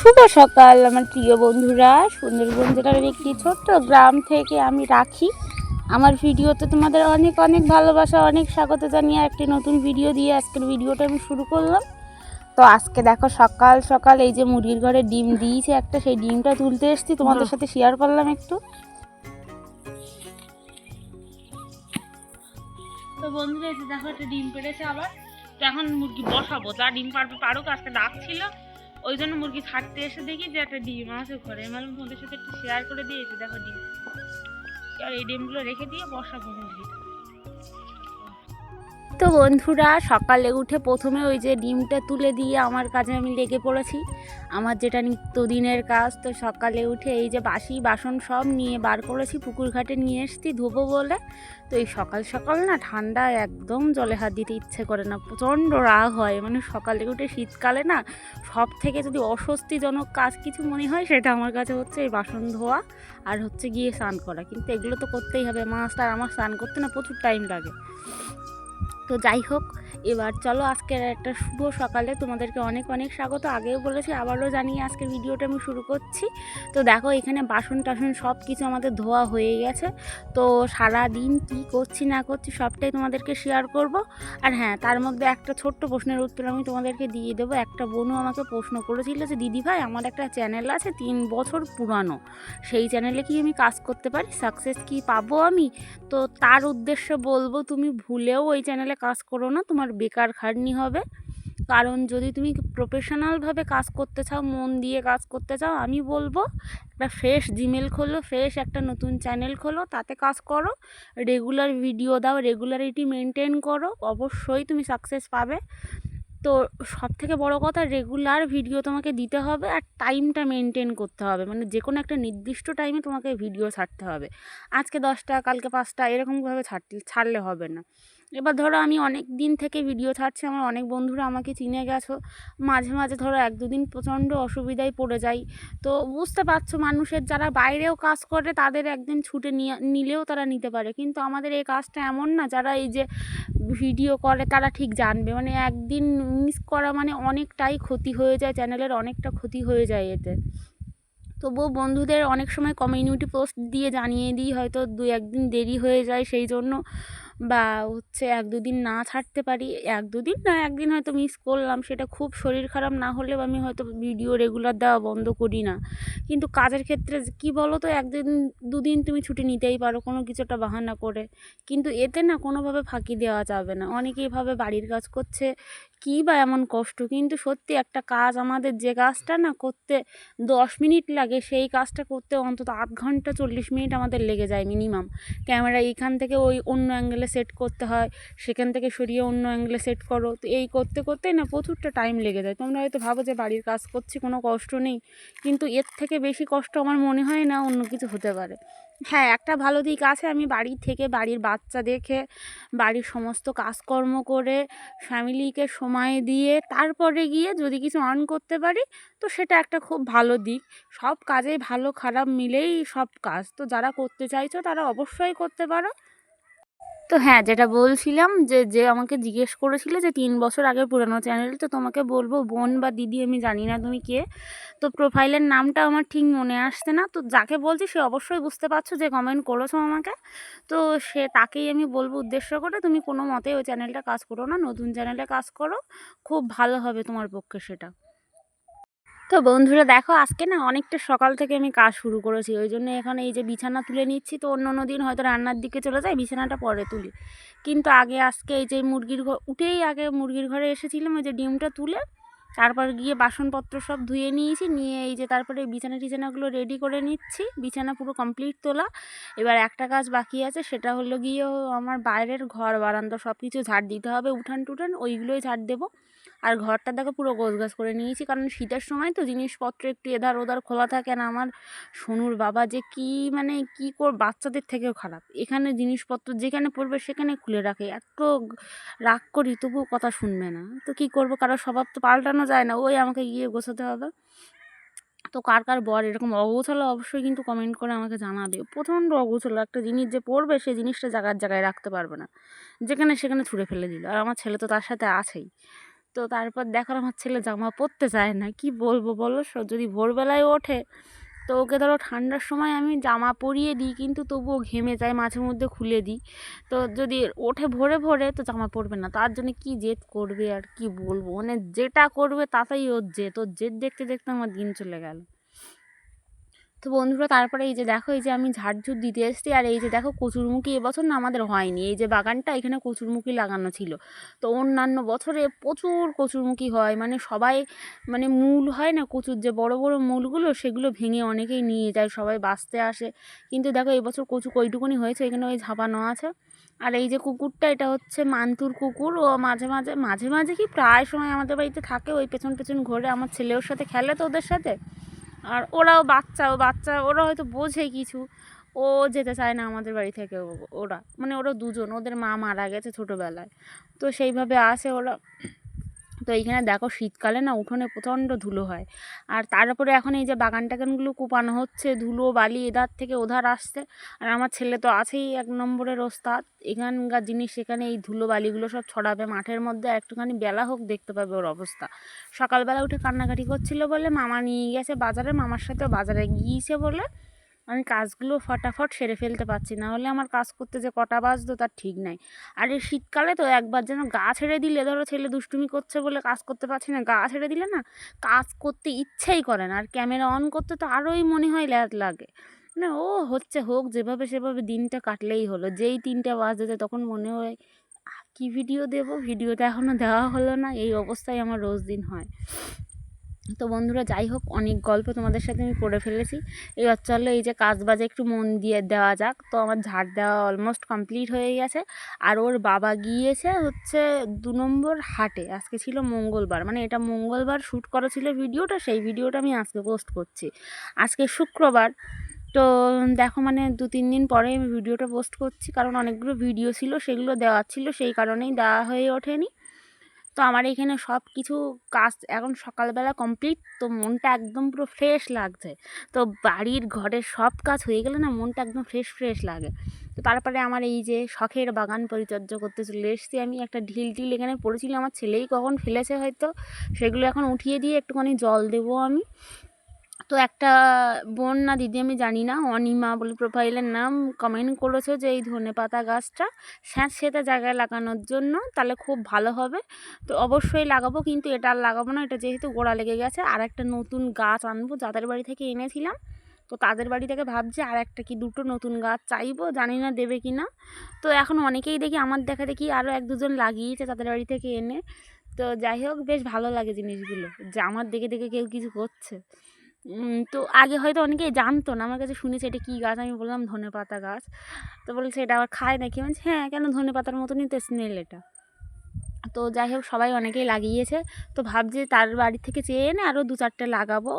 শুভ সকাল আমার প্রিয় বন্ধুরা। সুন্দরবন জেলার একটি ছোট্ট গ্রাম থেকে আমি রাখি আমার ভিডিওতে তোমাদের অনেক অনেক ভালোবাসা, অনেক স্বাগত জানিয়ে একটি নতুন ভিডিও দিয়ে আজকের ভিডিওটা আমি শুরু করলাম। তো আজকে দেখো সকাল সকাল এই যে মুরগির ঘরে ডিম দিয়েছে একটা, সেই ডিমটা তুলতে এসেছি, তোমাদের সাথে শেয়ার করলাম একটু। তো বন্ধুরা এই যে দেখো একটা ডিম পেড়েছে আবার, তো এখন মুরগি বসাবো, যা ডিম পারবে পারুক, আজকে ডাক ছিল ওই জন্য মুরগি ছাড়তে এসে দেখি যে একটা ডিম আছে ঘরে, মানে তোমাদের সাথে একটু শেয়ার করে দিয়েছি। দেখো ডিম, আর এই ডিমগুলো রেখে দিয়ে বসাবো মুরগিটা। তো বন্ধুরা সকালে উঠে প্রথমে ওই যে ডিমটা তুলে দিয়ে আমার কাজে আমি লেগে পড়েছি, আমার যেটা নিত্যদিনের কাজ। তো সকালে উঠে এই যে বাসি বাসন সব নিয়ে বার করেছি, পুকুর ঘাটে নিয়ে এসেছি ধোবো বলে। তো এই সকাল সকাল না ঠান্ডা একদম জলে হাত দিতে ইচ্ছে করে না, প্রচণ্ড রাগ হয়। মানে সকালে উঠে শীতকালে না সব থেকে যদি অস্বস্তিজনক কাজ কিছু মনে হয় সেটা আমার কাছে হচ্ছে এই বাসন ধোয়া আর হচ্ছে গিয়ে স্নান করা। কিন্তু এগুলো তো করতেই হবে, মাছটা আমার স্নান করতে না প্রচুর টাইম লাগে। তো যাই হোক, এবার চলো আজকের একটা শুভ সকালে তোমাদেরকে অনেক অনেক স্বাগত। আগেও বলেছি, আবারও জানিয়ে আজকের ভিডিওটা আমি শুরু করছি। তো দেখো এখানে বাসন টাসন সব কিছু আমাদের ধোয়া হয়ে গেছে। তো সারা দিন কী করছি না করছি সবটাই তোমাদেরকে শেয়ার করব। আর হ্যাঁ, তার মধ্যে একটা ছোট্ট প্রশ্নের উত্তর আমি তোমাদেরকে দিয়ে দেবো। একটা বোনও আমাকে প্রশ্ন করেছিল যে দিদি ভাই আমার একটা চ্যানেল আছে 3 বছর পুরানো, সেই চ্যানেলে কি আমি কাজ করতে পারি, সাকসেস কি পাবো আমি? তো তার উদ্দেশ্যে বলবো, তুমি ভুলেও ওই চ্যানেলে কাজ করো না, তোমার বেকার খাটনি হবে। কারণ যদি তুমি প্রফেশনালভাবে কাজ করতে চাও, মন দিয়ে কাজ করতে চাও, আমি বলবো একটা ফ্রেশ জিমেল খোলো, ফ্রেশ একটা নতুন চ্যানেল খোলো, তাতে কাজ করো, রেগুলার ভিডিও দাও, রেগুলারিটি মেনটেন করো, অবশ্যই তুমি সাকসেস পাবে। তো সবথেকে বড় কথা, রেগুলার ভিডিও তোমাকে দিতে হবে আর টাইমটা মেনটেন করতে হবে। মানে যে কোনো একটা নির্দিষ্ট টাইমে তোমাকে ভিডিও ছাড়তে হবে। আজকে 10টা কালকে 5টা এরকমভাবে ছাড়লে হবে না। এবার ধরো আমি অনেক দিন থেকে ভিডিও ছাড়ছি, আমার অনেক বন্ধুরা আমাকে চিনে গেছো। মাঝে মাঝে ধরো 1-2 দিন প্রচণ্ড অসুবিধায় পড়ে যাই। তো বুঝতে পারছো, মানুষের যারা বাইরেও কাজ করে তাদের একদিন ছুটে নিলেও তারা নিতে পারে, কিন্তু আমাদের এই কাজটা এমন না, যারা এই যে ভিডিও করে তারা ঠিক জানবে। মানে একদিন মিস করা মানে অনেকটাই ক্ষতি হয়ে যায়, চ্যানেলের অনেকটা ক্ষতি হয়ে যায় এতে। তবুও বন্ধুদের অনেক সময় কমিউনিটি পোস্ট দিয়ে জানিয়ে দিই, হয়তো 2-1 দিন দেরি হয়ে যায় সেই জন্য, বা হচ্ছে 1-2 দিন না ছাড়তে পারি। 1-2 দিন না, একদিন হয়তো মিস করলাম, সেটা খুব শরীর খারাপ না হলেও আমি হয়তো ভিডিও রেগুলার দেওয়া বন্ধ করি না। কিন্তু কাজের ক্ষেত্রে কি বলো তো, 1-2 দিন তুমি ছুটি নিতেই পারো কোনো কিছু একটা বাহানা করে, কিন্তু এতে না কোনোভাবে ফাঁকি দেওয়া যাবে না। অনেকেই ভাবে বাড়ির কাজ করছে, কী বা এমন কষ্ট, কিন্তু সত্যি একটা কাজ, আমাদের যে কাজটা না করতে 10 মিনিট লাগে, সেই কাজটা করতে অন্তত 8 ঘন্টা 40 মিনিট আমাদের লেগে যায় মিনিমাম। ক্যামেরা এইখান থেকে ওই অন্য অ্যাঙ্গেলে সেট করতে হয়, সেখান থেকে সরিয়ে অন্য অ্যাঙ্গেলে সেট করো, তো এই করতে করতেই না প্রচুরটা টাইম লেগে যায়। তোমরা হয়তো ভাবো যে বাড়ির কাজ করছি কোনো কষ্ট নেই, কিন্তু এর থেকে বেশি কষ্ট আমার মনে হয় না অন্য কিছু হতে পারে। হ্যাঁ, একটা ভালো দিক আছে, আমি বাড়ি থেকে বাড়ির বাচ্চা দেখে, বাড়ির সমস্ত কাজকর্ম করে, ফ্যামিলিকে সময় দিয়ে তারপরে গিয়ে যদি কিছু আর্ন করতে পারি, তো সেটা একটা খুব ভালো দিক। সব কাজেই ভালো খারাপ মিলেই সব কাজ, তো যারা করতে চাইছো তারা অবশ্যই করতে পারো। তো হ্যাঁ, যেটা বলছিলাম, যে যে আমাকে জিজ্ঞেস করেছিলে যে 3 বছর আগের পুরানো চ্যানেল, তো তোমাকে বলবো বোন বা দিদি আমি জানি না তুমি কে, তো প্রোফাইলের নামটা আমার ঠিক মনে আসছে না। তো যাকে বলছি সে অবশ্যই বুঝতে পারছো, যে কমেন্ট করেছো আমাকে, তো সে তাকেই আমি বলবো উদ্দেশ্য করে, তুমি কোনো মতে ওই চ্যানেলটা কাজ করো না, নতুন চ্যানেলে কাজ করো, খুব ভালো হবে তোমার পক্ষে সেটা। তো বন্ধুরা দেখো, আজকে না অনেকটা সকাল থেকে আমি কাজ শুরু করেছি, ওই জন্য এখানে এই যে বিছানা তুলে নিচ্ছি। তো অন্য দিন হয়তো রান্নার দিকে চলে যায়, বিছানাটা পরে তুলি, কিন্তু আজকে এই যে মুরগির ঘর উঠেই আগে মুরগির ঘরে এসেছিলাম, ওই যে ডিমটা তুলে তারপর গিয়ে বাসনপত্র সব ধুয়ে নিয়েছি, নিয়ে এই যে তারপরে বিছানাগুলো রেডি করে নিচ্ছি। বিছানা পুরো কমপ্লিট তোলা, এবার একটা কাজ বাকি আছে, সেটা হলো গিয়ে আমার বাইরের ঘর বারান্দা সব কিছু ঝাড় দিতে হবে, উঠান টুঠান ওইগুলোই ঝাড় দেবো। আর ঘরটা দেখো পুরো গোছগাছ করে নিয়েছি, কারণ শীতের সময় তো জিনিসপত্র একটু এধার ওধার খোলা থাকে না। আমার সোনুর বাবা যে কি মানে কি বাচ্চাদের থেকেও খারাপ, এখানে জিনিসপত্র যেখানে পড়বে সেখানে খুলে রাখে, এত রাগ করি তবুও কথা শুনবে না। তো কি করব, কারো স্বভাব তো পাল্টানো যায় না, ওই আমাকে গিয়ে গোছাতে হবে। তো কার কার বর এরকম অগোছালো অবশ্যই কিন্তু কমেন্ট করে আমাকে জানাবে। প্রচণ্ড অগোছালো, একটা জিনিস যে পড়বে সেই জিনিসটা জায়গায় রাখতে পারবে না, যেখানে সেখানে ছুঁড়ে ফেলে দিল। আর আমার ছেলে তো তার সাথে আছেই। তো তারপর দেখো আমার ছেলে জামা পরতে চায় না, কি বলবো বলো। যদি ভোরবেলায় ওঠে তো ওকে ধরো ঠান্ডার সময় আমি জামা পরিয়ে দিই, কিন্তু তবুও ঘেমে যায়, মাঝে মধ্যে খুলে দিই। তো যদি ওঠে ভোরে ভোরে তো জামা পরবে না, তার জন্য কি জেদ করবে আর কি বলবো, মানে যেটা করবে তাতেই ওর জেদ, ওর জেদ দেখতে দেখতে আমার দিন চলে গেল। তো বন্ধুরা তারপরে এই যে দেখো, এই যে আমি ঝাড়ঝুড় দিতে এসেছি, আর এই যে দেখো কচুরমুখী এবছর না আমাদের হয়নি। এই যে বাগানটা, এখানে কচুরমুখী লাগানো ছিল। তো অন্যান্য বছরে প্রচুর কচুরমুখী হয়, মানে সবাই, মানে মূল হয় না কচুর, যে বড় বড় মূলগুলো, সেগুলো ভেঙে অনেকেই নিয়ে যায়, সবাই বাঁচতে আসে। কিন্তু দেখো এবছর কচু কইটুকুনি হয়েছে, এখানে ওই ঝাপানো আছে। আর এই যে কুকুরটা, এটা হচ্ছে মান্তুর কুকুর। ও মাঝে মাঝে মাঝে মাঝে কি প্রায় সময় আমাদের বাড়িতে থাকে, ওই পেছন পেছন ঘোরে, আমার ছেলে ওর সাথে খেলে তো ওদের সাথে। আর ওরাও বাচ্চা, ওরা হয়তো বোঝে কিছু, ও যেতে চায় না আমাদের বাড়ি থেকে। ওরা মানে ওরা দুজন, ওদের মা মারা গেছে ছোটোবেলায়, তো সেইভাবে আসে ওরা। তো এইখানে দেখো শীতকালে না উঠোনে প্রচণ্ড ধুলো হয়, আর তারপরে এখন এই যে বাগান টাগানগুলো কুপানো হচ্ছে, ধুলো বালি এধার থেকে ওধার আসছে। আর আমার ছেলে তো আছেই এক নম্বরের ওস্তাদ, এখানকার জিনিস সেখানে এই ধুলো বালিগুলো সব ছড়াবে মাঠের মধ্যে, একটুখানি বেলা হোক দেখতে পাবে ওর অবস্থা। সকালবেলা উঠে কান্নাকাটি করছিল বলে মামা নিয়ে গেছে বাজারে, মামার সাথে বাজারে গিয়েছে বলে আমি কাজগুলো ফটাফট সেরে ফেলতে পারছি, না হলে আমার কাজ করতে যে কটা বাজতো তার ঠিক নাই। আর এই শীতকালে তো একবার যেন গা ছেড়ে দিলে, ধরো ছেলে দুষ্টুমি করছে বলে কাজ করতে পারছি না, গা ছেড়ে দিলে না কাজ করতে ইচ্ছেই করে না, আর ক্যামেরা অন করতে তো আরোই মনে হয় ল্যাদ লাগে। মানে ও হচ্ছে হোক, যেভাবে সেভাবে দিনটা কাটলেই হলো। যেই 3টা বাজে তখন মনে হয় কি ভিডিও দেবো, ভিডিওটা এখনও দেওয়া হলো না, এই অবস্থায় আমার রোজ দিন হয়। তো বন্ধুরা যাই হোক, অনেক গল্প তোমাদের সাথে আমি করে ফেলেছি। এবার চলো এই যে কাজ বাজে একটু মন দিয়ে দেওয়া যাক। তো আমার ঝাড় দেওয়া অলমোস্ট কমপ্লিট হয়ে গেছে। আর ওর বাবা গিয়েছে হচ্ছে 2 নম্বর হাটে, আজকে ছিল মঙ্গলবার, মানে এটা মঙ্গলবার শ্যুট করা ছিল ভিডিওটা, সেই ভিডিওটা আমি আজকে পোস্ট করছি। আজকে শুক্রবার। তো দেখো মানে 2-3 দিন পরে আমি ভিডিওটা পোস্ট করছি, কারণ অনেকগুলো ভিডিও ছিল সেগুলো দেওয়ার ছিল, সেই কারণেই দেওয়া হয়ে ওঠেনি। তো আমার এখানে সব কিছু কাজ এখন সকালবেলা কমপ্লিট, তো মনটা একদম পুরো ফ্রেশ লাগছে। তো বাড়ির ঘরের সব কাজ হয়ে গেলে না মনটা একদম ফ্রেশ ফ্রেশ লাগে। তো তারপরে আমার এই যে শখের বাগান পরিচর্যা করতে চলে এসেছি আমি। একটা ঢিল টিল এখানে পড়েছিল, আমার ছেলেই কখন ফেলেছে হয়তো, সেগুলো এখন উঠিয়ে দিয়ে একটুখানি জল দেবো আমি। তো একটা বোন না দিদি আমি জানি না, অনিমা বলে প্রোফাইলের নাম, কমেন্ট করেছে যে এই ধনেপাতা গাছটা স্যাঁতসেঁতে জায়গায় লাগানোর জন্য, তাহলে খুব ভালো হবে। তো অবশ্যই লাগাবো, কিন্তু এটা আর লাগাবো না, এটা যেহেতু গোড়া লেগে গেছে। আর একটা নতুন গাছ আনবো, যাদের বাড়ি থেকে এনেছিলাম, তো তাদের বাড়ি থেকে ভাবছি আর একটা কি দুটো নতুন গাছ চাইবো, জানি না দেবে কি না। তো এখন অনেকেই দেখি আমার দেখা দেখি আরও 1-2 জন লাগিয়েছে তাদের বাড়ি থেকে এনে। তো যাই হোক, বেশ ভালো লাগে জিনিসগুলো, যে আমার দেখে দেখে কেউ কিছু করছে। তো আগে হয়তো অনেকেই জানতো না, আমার কাছে শুনেছে এটা কী গাছ, আমি বললাম ধনেপাতা গাছ। তো বলছে এটা আবার খায় নাকি, আমি বলছি হ্যাঁ, কেন ধনেপাতার মতনই তো স্মেল এটা। তো যাই হোক, সবাই অনেকেই লাগিয়েছে। তো ভাবছি তার বাড়ি থেকে চেয়ে এনে আরও 2-4টে লাগাবো,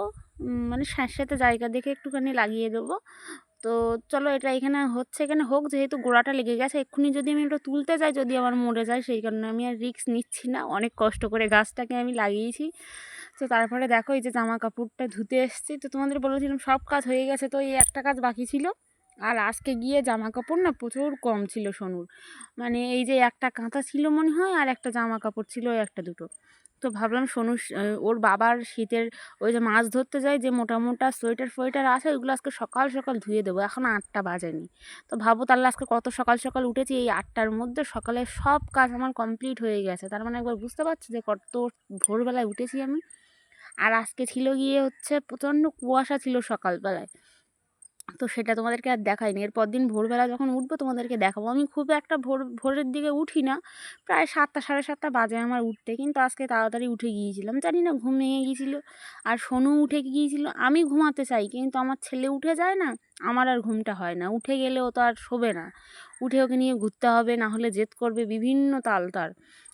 মানে স্যাঁতস্যাঁতে জায়গা দেখে একটুখানি লাগিয়ে দেবো। তো চলো এটা এখানে হচ্ছে, এখানে হোক, যেহেতু গোড়াটা লেগে গেছে, এক্ষুনি যদি আমি এটা তুলতে যাই যদি আমার মরে যায়, সেই কারণে আমি আর রিস্ক নিচ্ছি না, অনেক কষ্ট করে গাছটাকে আমি লাগিয়েছি। তো তারপরে দেখো এই যে জামা কাপড়টা ধুতে এসেছি, তো তোমাদের বলেছিলাম সব কাজ হয়ে গেছে, তো এই একটা কাজ বাকি ছিল। আর আজকে গিয়ে জামা কাপড় না প্রচুর কম ছিল সোনুর, মানে এই যে একটা কাঁথা ছিল মনে হয়, আর একটা জামা কাপড় ছিল ওই একটা দুটো। তো ভাবলাম সোনু, ওর বাবার শীতের ওই যে মাছ ধরতে যায় যে মোটা মোটা সোয়েটার ফোয়েটার আছে, ওইগুলো আজকে সকাল সকাল ধুয়ে দেবো, এখন 8টা বাজেনি। তো ভাবো তাহলে আজকে কত সকাল সকাল উঠেছি, এই 8টার মধ্যে সকালে সব কাজ আমার কমপ্লিট হয়ে গেছে, তার মানে একবার বুঝতে পারছি যে কত ভোরবেলায় উঠেছি আমি। আর আজকে ছিল গিয়ে হচ্ছে প্রচণ্ড কুয়াশা ছিল সকালবেলায়, তো সেটা তোমাদেরকে আর দেখাইনি। এরপর দিন ভোরবেলা যখন উঠবো তোমাদেরকে দেখাবো। আমি খুব একটা ভোরের দিকে উঠি না, প্রায় 7টা 7:30 বাজে আমার উঠতে, কিন্তু আজকে তাড়াতাড়ি উঠে গিয়েছিলাম, জানি না ঘুম ভেঙে গিয়েছিলো। আর সোনু উঠে গিয়েছিলো, আমি ঘুমাতে চাই কিন্তু আমার ছেলে উঠে যায় না, আমার আর ঘুমটা হয় না। উঠে গেলে ও তো আর শোবে না, উঠে ওকে নিয়ে ঘুরতে হবে, না হলে জেদ করবে বিভিন্ন তাল তার।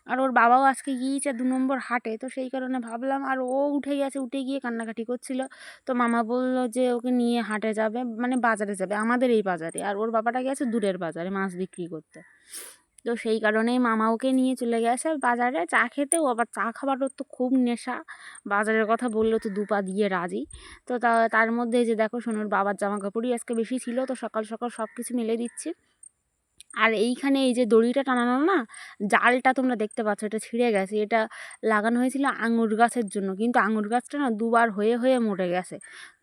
আর ওর বাবাও আজকে গিয়েছে 2 নম্বর হাটে, তো সেই কারণে ভাবলাম, আর ও উঠে গেছে, উঠে গিয়ে কান্নাকাটি করছিল। তো মামা বলল যে ওকে নিয়ে হাটে যাবে, মানে বাজারে যাবে, আমাদের এই বাজারে, আর ওর বাবাটা গেছে দূরের বাজারে মাছ বিক্রি করতে। তো সেই কারণেই মামা ওকে নিয়ে চলে গেছে বাজারে চা খেতে। ও আবার চা খাবার ওর তো খুব নেশা, বাজারের কথা বললো তো 2 পা দিয়ে রাজি। তো তার মধ্যে যে দেখো সোনুর বাবার জামা কাপড়ই আজকে বেশি ছিল, তো সকাল সকাল সব কিছু মেলে দিচ্ছি। আর এইখানে এই যে দড়িটা টানানো না, জালটা তোমরা দেখতে পাচ্ছ এটা ছিঁড়ে গেছে। এটা লাগানো হয়েছিল আঙুর গাছের জন্য, কিন্তু আঙুর গাছটা না দুবার হয়ে হয়ে মরে গেছে।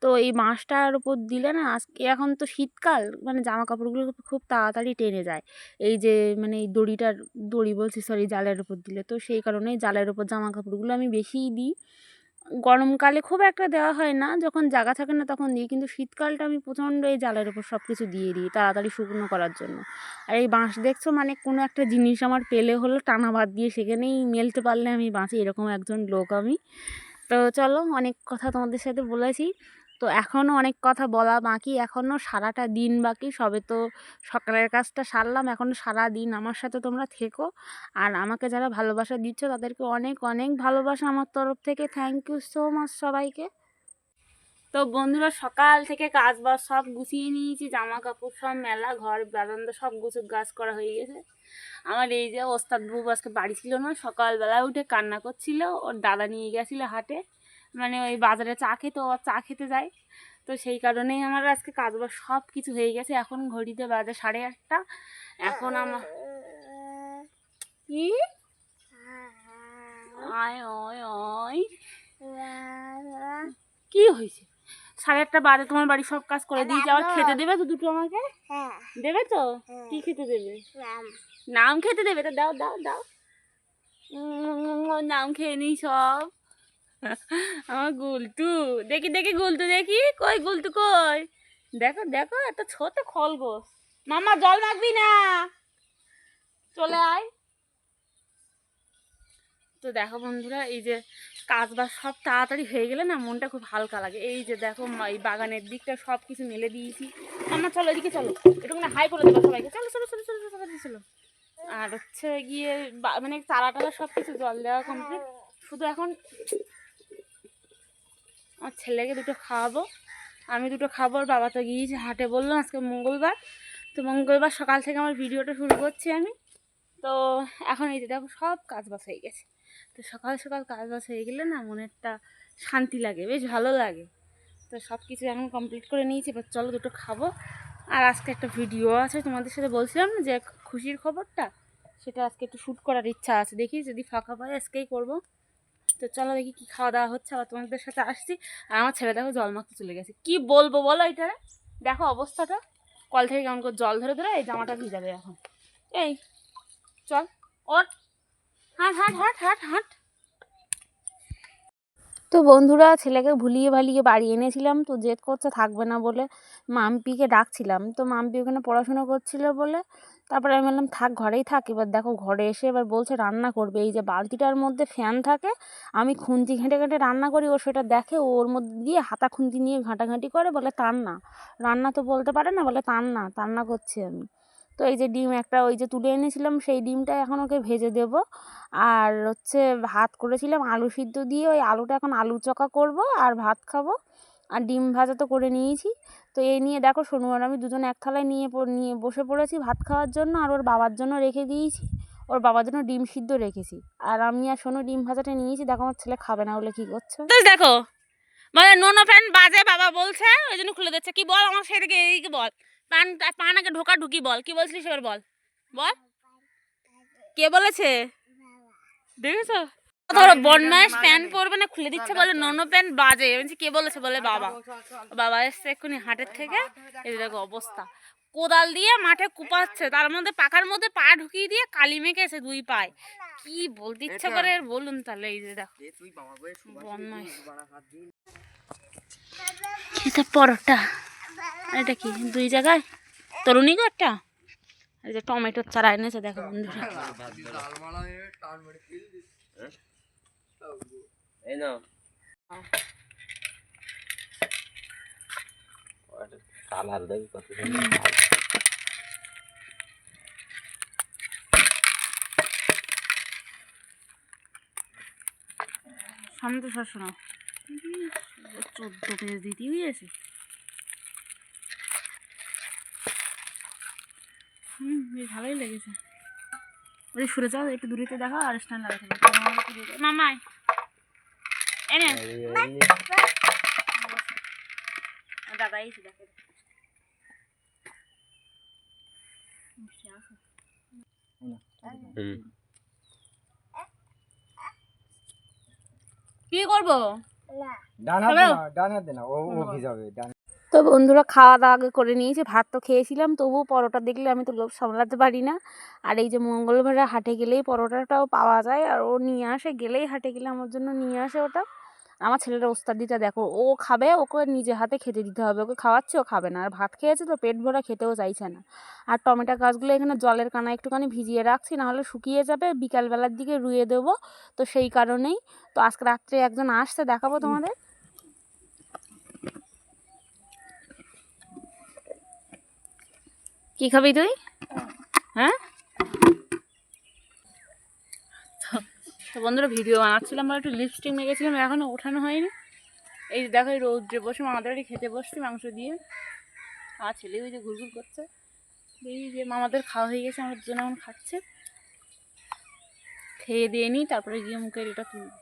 তো এই বাঁশটার উপর দিলে না, আজকে এখন তো শীতকাল, মানে জামা কাপড়গুলো খুব তাড়াতাড়ি টেনে যায়। এই যে মানে এই দড়ি বলছি সরি, জালের উপর দিলে। তো সেই কারণেই জালের উপর জামা কাপড়গুলো আমি বেশিই দিই। গরমকালে খুব একটা দেওয়া হয় না, যখন জায়গা থাকে না তখন দিই, কিন্তু শীতকালটা আমি প্রচণ্ড এই জালের উপর সব কিছু দিয়ে দিই তাড়াতাড়ি শুকনো করার জন্য। আর এই বাঁশ দেখছো, মানে কোনো একটা জিনিস আমার পেলে হলো টানা বাদ দিয়ে সেখানেই মেলতে পারলে আমি বাঁচি, এরকম একজন লোক আমি। তো চলো, অনেক কথা তোমাদের সাথে বলেছি, তো এখনও অনেক কথা বলা বাকি, এখনও সারাটা দিন বাকি। সবে তো সকালের কাজটা সারলাম, এখনও সারা দিন আমার সাথে তোমরা থেকো। আর আমাকে যারা ভালোবাসা দিচ্ছ তাদেরকে অনেক অনেক ভালোবাসা আমার তরফ থেকে। থ্যাংক ইউ সো মাচ সবাইকে। তো বন্ধুরা, সকাল থেকে কাজ বাজ সব গুছিয়ে নিয়েছি, জামা কাপড় সব মেলা, ঘর বারান্দা সব গুছ গাছ করা হয়ে গেছে। আমার এই যে ওস্তাদ বাবু আজকে বাড়ি ছিল না, সকালবেলা উঠে কান্না করছিল, ওর দাদা নিয়ে গেছিলো হাটে, মানে ওই বাজারে চা খেতে, ও চা খেতে যায়। তো সেই কারণেই আমার আজকে কাজ বাজ সব কিছু হয়ে গেছে। এখন ঘড়িতে বাজে 8:30। এখন আমার কি আয় ওয় ওয় কি হয়েছে? 8:30 বাজে, তোমার বাড়ি সব কাজ করে দিয়েছে, আবার খেতে দেবে তো দুটো আমাকে? দেবে তো? কি খেতে দেবে? নাম খেতে দেবে তো, দাও দাও দাও। নাম খেয়ে নি সব। আমার গুলটু, দেখি দেখি গুলটু, দেখি কই গুলটু কই? দেখো দেখো, এত ছোট খলগোস। মামা জল মাখবি না, চলে আয়। তো দেখো বন্ধুরা, এই যে কাজ বাজ সব তাড়াতাড়ি হয়ে গেলে না মনটা খুব হালকা লাগে। এই যে দেখো, এই বাগানের দিকটা সব কিছু মেলে দিয়েছি। মামা চলো এদিকে, চলো একটু না হাই করে দেবো সবাইকে, চলো চলো চলো চলো চলো চলো। আর হচ্ছে গিয়ে মানে চারা টারা সব কিছু জল দেওয়া কমপ্লিট। শুধু এখন আমার ছেলেকে দুটো খাওয়াবো, আমি দুটো খাবো। আর বাবা তো গিয়েছে হাটে, বললাম আজকে মঙ্গলবার, তো মঙ্গলবার সকাল থেকে আমার ভিডিওটা শুরু করছি আমি। তো এখন এই যে দেখো সব কাজ বাজ হয়ে গেছে। তো সকাল সকাল কাজ বাজ হয়ে গেলে না মনেরটা শান্তি লাগে, বেশ ভালো লাগে। তো সব কিছু এখন কমপ্লিট করে নিয়েছি, এবার চলো দুটো খাবো। আর আজকে একটা ভিডিও আছে, তোমাদের সাথে বলছিলাম না যে খুশির খবরটা, সেটা আজকে একটু শ্যুট করার ইচ্ছা আছে, দেখি যদি ফাঁকা পাই আজকেই করবো। তো চলো দেখি কি খাওয়া দাওয়া হচ্ছে, আবার তোমাদের সাথে আসছি। আর আমার ছেলে দেখো জল মাখতে চলে গেছে, কি বলবো বলো এটা, দেখো অবস্থাটা, কল থেকে কেমন করে জল ধরে ধরে এই জামাটা ভিজাবে এখন। এই চল ওর, হাঁট হাঁট হাঁট হাঁট হাঁট। তো বন্ধুরা, ছেলেকে ভুলিয়ে ভালিয়ে বাড়ি এনেছিলাম, তো জেদ করছে থাকবে না বলে মাম্পিকে ডাকছিলাম। তো মাম্পি ওখানে পড়াশোনা করছিল বলে, তারপরে আমি বললাম থাক, ঘরেই থাক। এবার দেখো ঘরে এসে এবার বলছে রান্না করবে। এই যে বালতিটার মধ্যে ফ্যান থাকে, আমি খুন্তি ঘেঁটে ঘেঁটে রান্না করি, ও সেটা দেখে, ওর মধ্যে দিয়ে হাতা খুন্তি নিয়ে ঘাঁটাঘাঁটি করে, বলে তার না রান্না তো বলতে পারে না, বলে তার না করছি আমি। তো এই যে ডিম একটা ওই যে তুলে এনেছিলাম, সেই ডিমটা এখন ওকে ভেজে দেব। আর হচ্ছে ভাত করেছিলাম আলু সিদ্ধ দিয়ে, ওই আলুটা এখন আলু চোখা করব আর ভাত খাবো। আর ডিম ভাজা তো করে নিয়েছি। তো এই নিয়ে দেখো সোনু আর আমি দুজনে এক থালায় নিয়ে বসে পড়েছি ভাত খাওয়ার জন্য। আর ওর বাবার জন্য রেখে দিয়েছি, ওর বাবার জন্য ডিম সিদ্ধ রেখেছি। আর আমি আর সোনু ডিম ভাজাটা নিয়েছি। দেখো আমার ছেলে খাবে না বলে কী করছে দেখো, মানে নোনো প্যান বাজে বাবা বলছে, ওই জন্য খুলে দিচ্ছে। কি বল আমার সেদিকে, এইদিকে বল, পান আগে ঢোকা ঢুকি বল, কি বলছিলিস এবার বল বল, কে বলেছে দেখেছো? ধরো বন্যাস প্যান্ট পরবে না, খুলে দিচ্ছে, বলে নোনো প্যান্ট বাজে। বলছি কে বলেছে, বলে বাবা। বাবা এসছে এক্ষুনি হাটের থেকে, এই দেখো অবস্থা, কোদাল দিয়ে মাঠে কুপাচ্ছে, তার মধ্যে পাখার মধ্যে পা ঢুকিয়ে দিয়ে কালি মেখে এসে 2 পায়। কি বলতে ইচ্ছা করে বলুন তাহলে। এই যে দেখো বন্যাস, এটা পরোটা, এটা কি 2 জায়গায় তরুণী গো একটা। এই যে টমেটোর চারা এনেছে দেখো বন্ধুরা। সামনে তো শাশুড়া 14 পেজ দিতে হয়েছে। বেশ ভালোই লেগেছে। ওই সরে যাও একটু দূরেতে দেখো, আর স্ট্যান্ড লাগাতে মামাই এনে দাদা এসে দেখে। কি করবো তো বন্ধুরা খাওয়া দাওয়া আগে করে নিয়েছি, ভাত তো খেয়েছিলাম, তবুও পরোটা দেখলে আমি তো লোভ সামলাতে পারি না। আর এই যে মঙ্গলবারে হাটে গেলেই পরোটাটাও পাওয়া যায়, আর ও নিয়ে আসে, গেলেই হাটে গেলে আমার জন্য নিয়ে আসে ওটা। আমার ছেলেটা ওস্তাদিটা দেখো, ও খাবে, ওকে নিজে হাতে খেতে দিতে হবে, ওকে খাওয়াচ্ছে ও খাবে না। আর ভাত খেয়েছে তো পেট ভরা, খেতেও চাইছে না। আর টমেটো গাছগুলো এখানে জলের কানা একটুখানি ভিজিয়ে রাখছি, নাহলে শুকিয়ে যাবে, বিকালবেলার দিকে রুইয়ে দেবো। তো সেই কারণেই তো আজকে রাত্রে একজন আসছে, দেখাবো তোমাদের। কি খাবি তুই? হ্যাঁ, তো বন্ধুরা ভিডিও বানাচ্ছিলাম, আমরা একটু লিপস্টিক মেখেছিলাম, এখনও ওঠানো হয়নি। এই যে দেখো, এই রোদ্রে বসে মামাদের বাড়ি খেতে বসছি মাংস দিয়ে। আর ছেলে ওই যে ঘুরঘুর করছে, এই যে মামাদের খাওয়া হয়ে গেছে, আমার জন্য এখন খাচ্ছে। খেয়ে দিয়ে নিই, তারপরে গিয়ে মুখের এটা তুলব।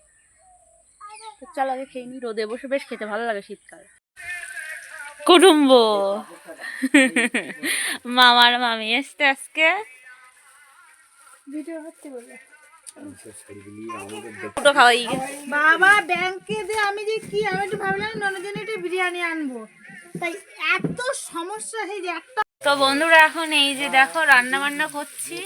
তো চল আগে খেয়ে নিই, রোদে বসে বেশ খেতে ভালো লাগে শীতকালে। কুটুম্ব মামার মামি এসছে আজকে, ভিডিও হচ্ছে বলে বাবা ব্যাংকে যে আমি যে কি আমি একটু ভাবলাম ননদের একটু বিরিয়ানি আনবো, তাই এত সমস্যা সেই যে একটা। তো বন্ধুরা এখন এই যে দেখো রান্না বান্না করছি,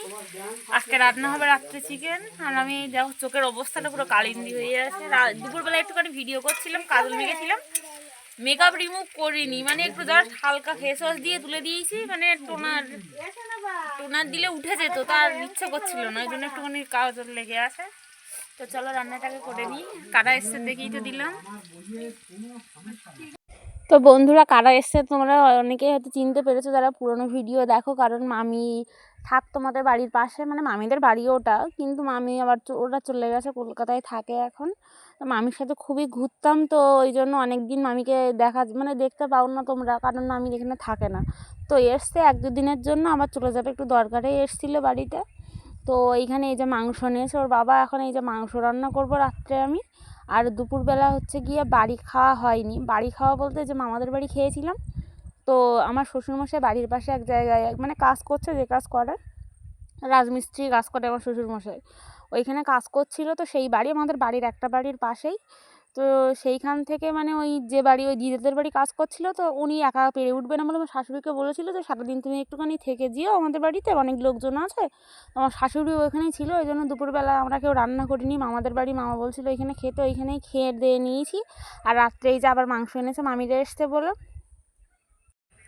আজকে রান্না হবে রাত্রে চিকেন। আর আমি দেখো চোখের অবস্থাটা পুরো কালিন্দি হয়ে আছে। দুপুরবেলা একটুখানি ভিডিও করছিলাম, কাজল মেখেছিলাম, মেকআপ রিমুভ করিনি, মানে একটু জাস্ট হালকা ফেস ওয়াশ দিয়ে তুলে দিয়েছি, মানে টোনার দিলে উঠে যেত, তার ইচ্ছা করছিল না, ওই জন্য একটুখানি কাজল লেগে আছে। তো চলো রান্নাটাকে করে নিই, কারা এসছে দেখেই তো দিলাম। তো বন্ধুরা কারা এসছে তোমরা অনেকেই হয়তো চিনতে পেরেছো যারা পুরনো ভিডিও দেখো, কারণ মামি থাকতো আমাদের বাড়ির পাশে, মানে মামিদের বাড়ি ওটা, কিন্তু মামি আবার ওরা চলে গেছে, কলকাতায় থাকে এখন। তো মামির সাথে খুবই ঘুরতাম, তো ওই জন্য অনেক দিন মামিকে দেখতে পাও না তোমরা, কারণ মামি এখানে থাকে না। তো এসছে এক দুদিনের জন্য, আবার চলে যাবে, একটু দরকারে এসেছিলো বাড়িতে। তো এইখানে এই যে মাংস নিয়েছে ওর বাবা, এখন এই যে মাংস রান্না করবো রাত্রে আমি। আর দুপুরবেলা হচ্ছে গিয়ে বাড়ি খাওয়া হয়নি, বাড়ি খাওয়া বলতে যে মামাদের বাড়ি খেয়েছিলাম। তো আমার শ্বশুরমশাই বাড়ির পাশে এক জায়গায় মানে কাজ করছে, যে কাজ করে রাজমিস্ত্রি কাজ করে আমার শ্বশুরমশাই, ওইখানে কাজ করছিলো। তো সেই বাড়ি আমাদের বাড়ির একটা বাড়ির পাশেই। তো সেইখান থেকে মানে ওই যে বাড়ি ওই দিদিদের বাড়ি কাজ করছিল, তো উনি একা পেরে উঠবে না বলে আমার শাশুড়িকে বলেছিল যে সারাদিন তুমি একটুখানি থেকে যেও আমাদের বাড়িতে, অনেক লোকজন আছে। আমার শাশুড়ি ওইখানেই ছিল, ওই জন্য দুপুরবেলা আমরা কেউ রান্না করিনি, মামাদের বাড়ি মামা বলছিল ওইখানে খেতে, ওইখানেই খেয়ে দিয়ে নিয়েছি। আর রাত্রে এই যে আবার মাংস এনেছে মামিরা এসছে বলে।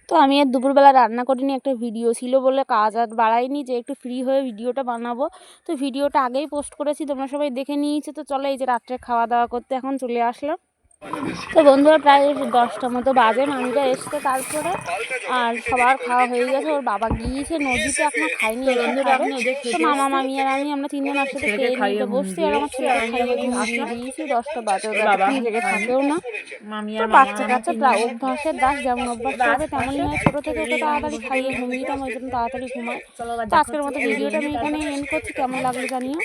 তো আমি আর দুপুরবেলা রান্না করিনি, একটা ভিডিও ছিল বলে কাজ আর বাড়াইনি, যে একটু ফ্রি হয়ে ভিডিওটা বানাবো। তো ভিডিওটা আগেই পোস্ট করেছি, তোমরা সবাই দেখে নিয়েছো। তো চলো এই যে রাত্রে খাওয়া দাওয়া করতে এখন চলে আসলাম। তো বন্ধুরা প্রায় 10টা মতো বাজে, মামিরা এসছে তারপরে, আর সবার খাওয়া হয়ে গেছে। ওর বাবা গিয়েছে নদীতে, এখনো খাইনি বন্ধুরা। তো মামা মামি আর আমরা তিনজন একসাথে খেয়ে নিতে বসছি, আর আমার ছেলেকে খাইয়ে দিয়ে দিয়েছি। 10টা বাজে, জেগে থাকেও না। তো বাচ্চা কাচ্চা প্রায় অভ্যাসের দাস, যেমন অভ্যাস করবে তেমনই হয়। ছোটো থেকে ওকে তাড়াতাড়ি খাইয়ে ঘুমিয়ে দিতাম, ওই জন্য তাড়াতাড়ি ঘুমায়। তো আজকের মতো ভিডিওটা আমি এখানে এন্ড করছি, কেমন লাগলো জানিও।